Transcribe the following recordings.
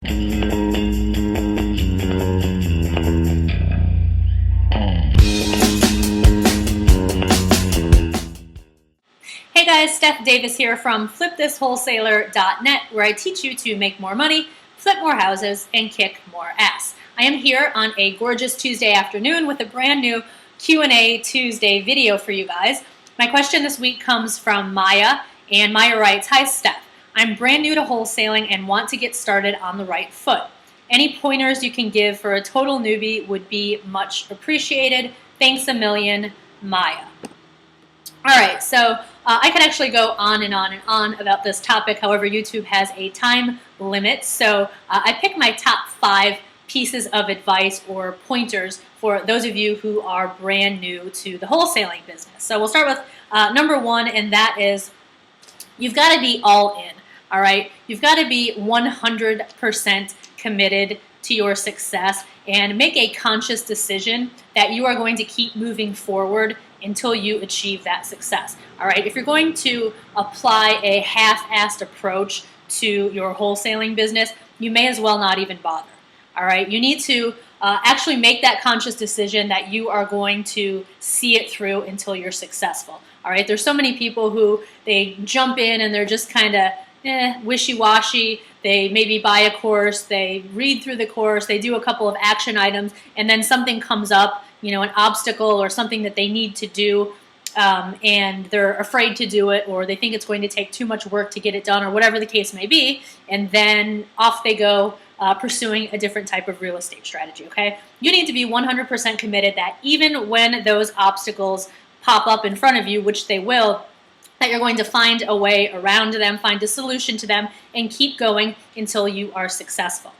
Hey guys, Steph Davis here from flipthiswholesaler.net, where I teach you to make more money, flip more houses, and kick more ass. I am here on a gorgeous Tuesday afternoon with a brand new Q&A Tuesday video for you guys. My question this week comes from Maya, and Maya writes, "Hi Steph, I'm brand new to wholesaling and want to get started on the right foot. Any pointers you can give for a total newbie would be much appreciated. Thanks a million, Maya." All right, so I could actually go on and on and on about this topic. However, YouTube has a time limit, so I picked my top 5 pieces of advice or pointers for those of you who are brand new to the wholesaling business. So we'll start with number 1, and that is you've got to be all in. All right, you've got to be 100% committed to your success and make a conscious decision that you are going to keep moving forward until you achieve that success. All right, if you're going to apply a half-assed approach to your wholesaling business, you may as well not even bother. All right, you need to actually make that conscious decision that you are going to see it through until you're successful. All right, there's so many people who they jump in and they're just kind of wishy-washy. They maybe buy a course, they read through the course, they do a couple of action items, and then something comes up, you know, an obstacle or something that they need to do, and they're afraid to do it, or they think it's going to take too much work to get it done, or whatever the case may be, and then off they go pursuing a different type of real estate strategy, okay? You need to be 100% committed that even when those obstacles pop up in front of you, which they will, that you're going to find a way around them, find a solution to them, and keep going until you are successful.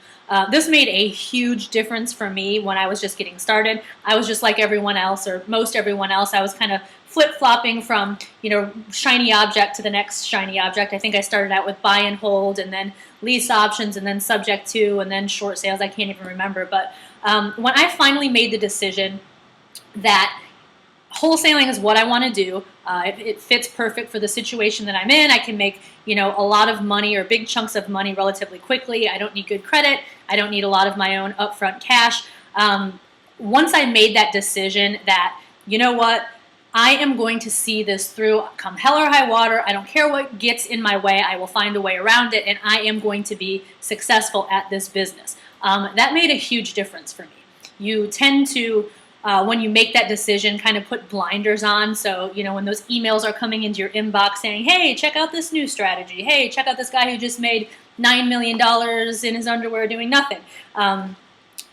This made a huge difference for me when I was just getting started. I was just like everyone else, or most everyone else. I was kind of flip-flopping from, you know, shiny object to the next shiny object. I think I started out with buy and hold, and then lease options, and then subject to, and then short sales. I can't even remember. But when I finally made the decision that wholesaling is what I want to do. It fits perfect for the situation that I'm in. I can make, you know, a lot of money or big chunks of money relatively quickly. I don't need good credit. I don't need a lot of my own upfront cash. Once I made that decision that, you know what, I am going to see this through come hell or high water. I don't care what gets in my way. I will find a way around it, and I am going to be successful at this business. That made a huge difference for me. You tend to when you make that decision, kind of put blinders on. So, you know, when those emails are coming into your inbox saying, hey, check out this new strategy. Hey, check out this guy who just made $9 million in his underwear doing nothing.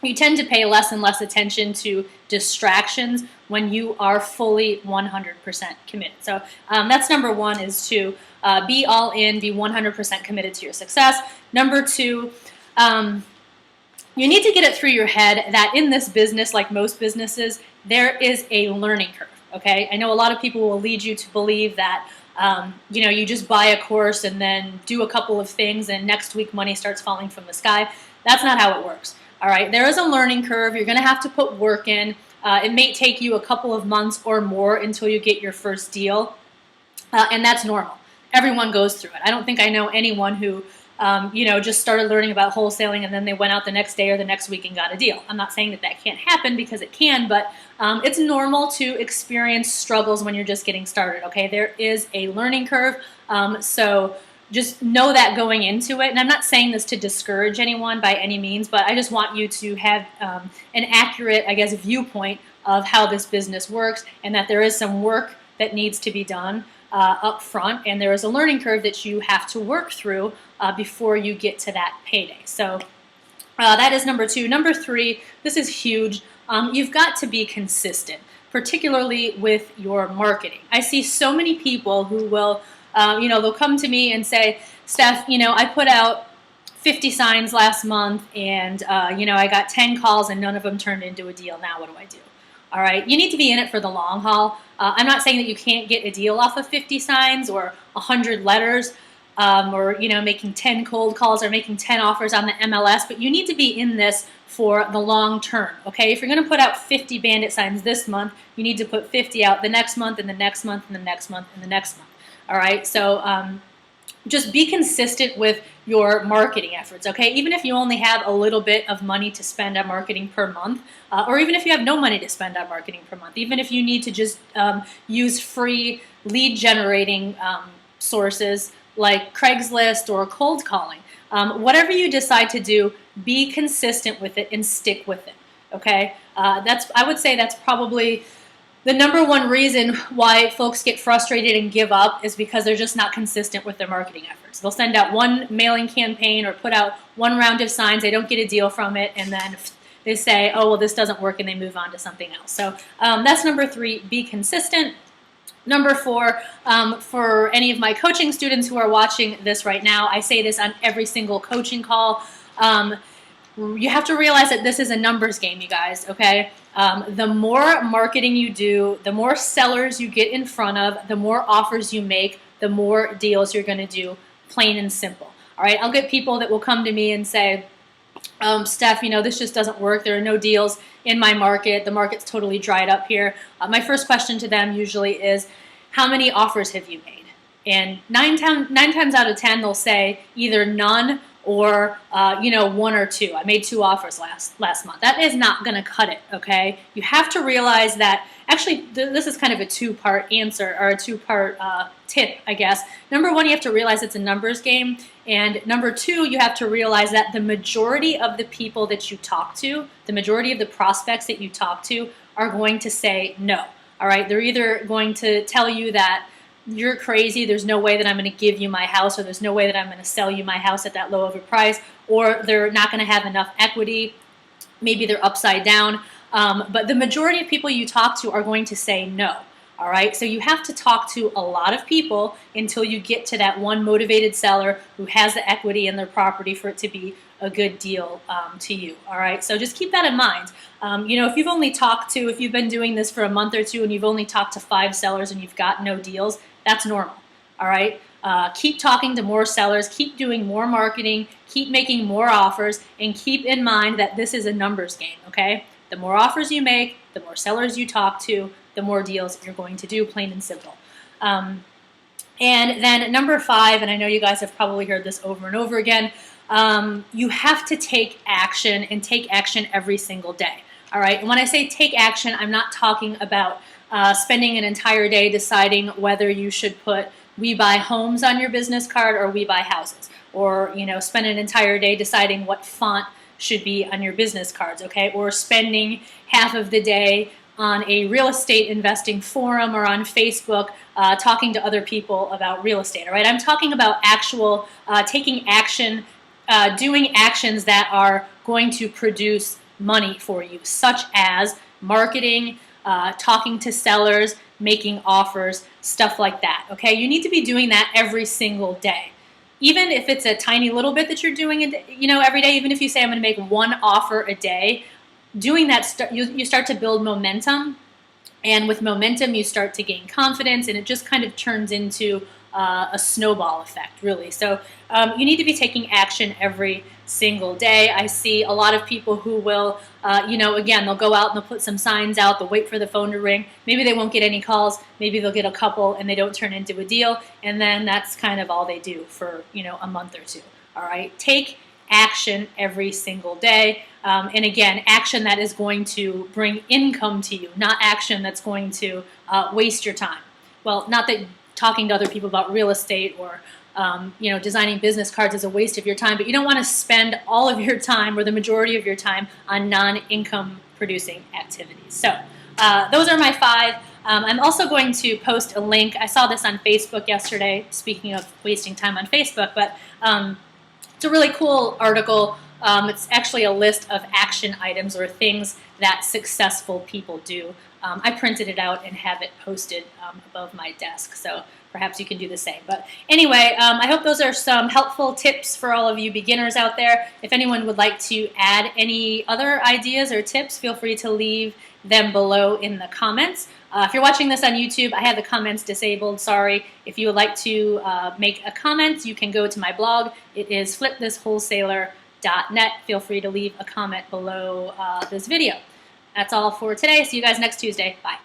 You tend to pay less and less attention to distractions when you are fully 100% committed. So that's number 1, is to be all in, be 100% committed to your success. Number 2, you need to get it through your head that in this business, like most businesses, there is a learning curve, okay? I know a lot of people will lead you to believe that, you know, you just buy a course and then do a couple of things and next week money starts falling from the sky. That's not how it works, all right? There is a learning curve. You're going to have to put work in. It may take you a couple of months or more until you get your first deal, and that's normal. Everyone goes through it. I don't think I know anyone who you know, just started learning about wholesaling and then they went out the next day or the next week and got a deal. I'm not saying that that can't happen, because it can, but it's normal to experience struggles when you're just getting started, okay? There is a learning curve, so just know that going into it. And I'm not saying this to discourage anyone by any means, but I just want you to have an accurate, I guess, viewpoint of how this business works, and that there is some work that needs to be done up front, and there is a learning curve that you have to work through before you get to that payday. So that is number 2. Number 3, this is huge. You've got to be consistent, particularly with your marketing. I see so many people who will, you know, they'll come to me and say, Steph, you know, I put out 50 signs last month, and you know, I got 10 calls and none of them turned into a deal. Now what do I do? All right, you need to be in it for the long haul. I'm not saying that you can't get a deal off of 50 signs or 100 letters, or, you know, making 10 cold calls or making 10 offers on the MLS, but you need to be in this for the long term, okay? If you're going to put out 50 bandit signs this month, you need to put 50 out the next month and the next month and the next month and the next month, all right? So just be consistent with your marketing efforts, okay? Even if you only have a little bit of money to spend on marketing per month, or even if you have no money to spend on marketing per month, even if you need to just use free lead generating sources like Craigslist or cold calling, whatever you decide to do, be consistent with it and stick with it, okay? I would say that's probably the number one reason why folks get frustrated and give up is because they're just not consistent with their marketing efforts. They'll send out one mailing campaign or put out one round of signs, they don't get a deal from it, and then they say, oh, well, this doesn't work, and they move on to something else. So that's number 3, be consistent. Number 4, for any of my coaching students who are watching this right now, I say this on every single coaching call. You have to realize that this is a numbers game, you guys, okay? The more marketing you do, the more sellers you get in front of, the more offers you make, the more deals you're going to do, plain and simple. All right, I'll get people that will come to me and say, Steph, this just doesn't work. There are no deals in my market. The market's totally dried up here. My first question to them usually is, how many offers have you made? And nine times out of 10, they'll say either none or 1 or 2. I made 2 offers last month. That is not going to cut it, okay? You have to realize that, actually, this is kind of a 2-part answer, or a 2-part tip, I guess. Number 1, you have to realize it's a numbers game, and number 2, you have to realize that the majority of the people that you talk to, the majority of the prospects that you talk to, are going to say no, all right? They're either going to tell you that you're crazy, there's no way that I'm going to give you my house, or there's no way that I'm going to sell you my house at that low of a price, or they're not going to have enough equity, maybe they're upside down, but the majority of people you talk to are going to say no, all right? So you have to talk to a lot of people until you get to that one motivated seller who has the equity in their property for it to be a good deal to you, all right? So just keep that in mind. If you've been doing this for a month or 2 and you've only talked to 5 sellers and you've got no deals, that's normal, all right? Keep talking to more sellers, keep doing more marketing, keep making more offers, and keep in mind that this is a numbers game, okay? The more offers you make, the more sellers you talk to, the more deals you're going to do, plain and simple. And then number 5, and I know you guys have probably heard this over and over again, you have to take action, and take action every single day, all right? And when I say take action, I'm not talking about spending an entire day deciding whether you should put "We Buy Homes" on your business card or "We Buy Houses," or spend an entire day deciding what font should be on your business cards, okay? Or spending half of the day on a real estate investing forum or on Facebook talking to other people about real estate, all right? I'm talking about actual taking action, doing actions that are going to produce money for you, such as marketing, talking to sellers, making offers, stuff like that, okay? You need to be doing that every single day. Even if it's a tiny little bit that you're doing, every day, even if you say I'm going to make 1 offer a day, doing that, you start to build momentum, and with momentum, you start to gain confidence, and it just kind of turns into a snowball effect, really. So you need to be taking action every single day. I see a lot of people who will, again, they'll go out and they'll put some signs out, they'll wait for the phone to ring. Maybe they won't get any calls, maybe they'll get a couple and they don't turn into a deal, and then that's kind of all they do for, a month or 2. All right, take action every single day. And again, action that is going to bring income to you, not action that's going to waste your time. Well, not that talking to other people about real estate or designing business cards is a waste of your time, but you don't want to spend all of your time or the majority of your time on non-income producing activities. So those are my 5. I'm also going to post a link. I saw this on Facebook yesterday, speaking of wasting time on Facebook, but it's a really cool article. It's actually a list of action items or things that successful people do. I printed it out and have it posted above my desk, so perhaps you can do the same. But anyway, I hope those are some helpful tips for all of you beginners out there. If anyone would like to add any other ideas or tips, feel free to leave them below in the comments. If you're watching this on YouTube, I have the comments disabled, sorry. If you would like to make a comment, you can go to my blog. It is flipthiswholesaler.net. Feel free to leave a comment below this video. That's all for today. See you guys next Tuesday. Bye.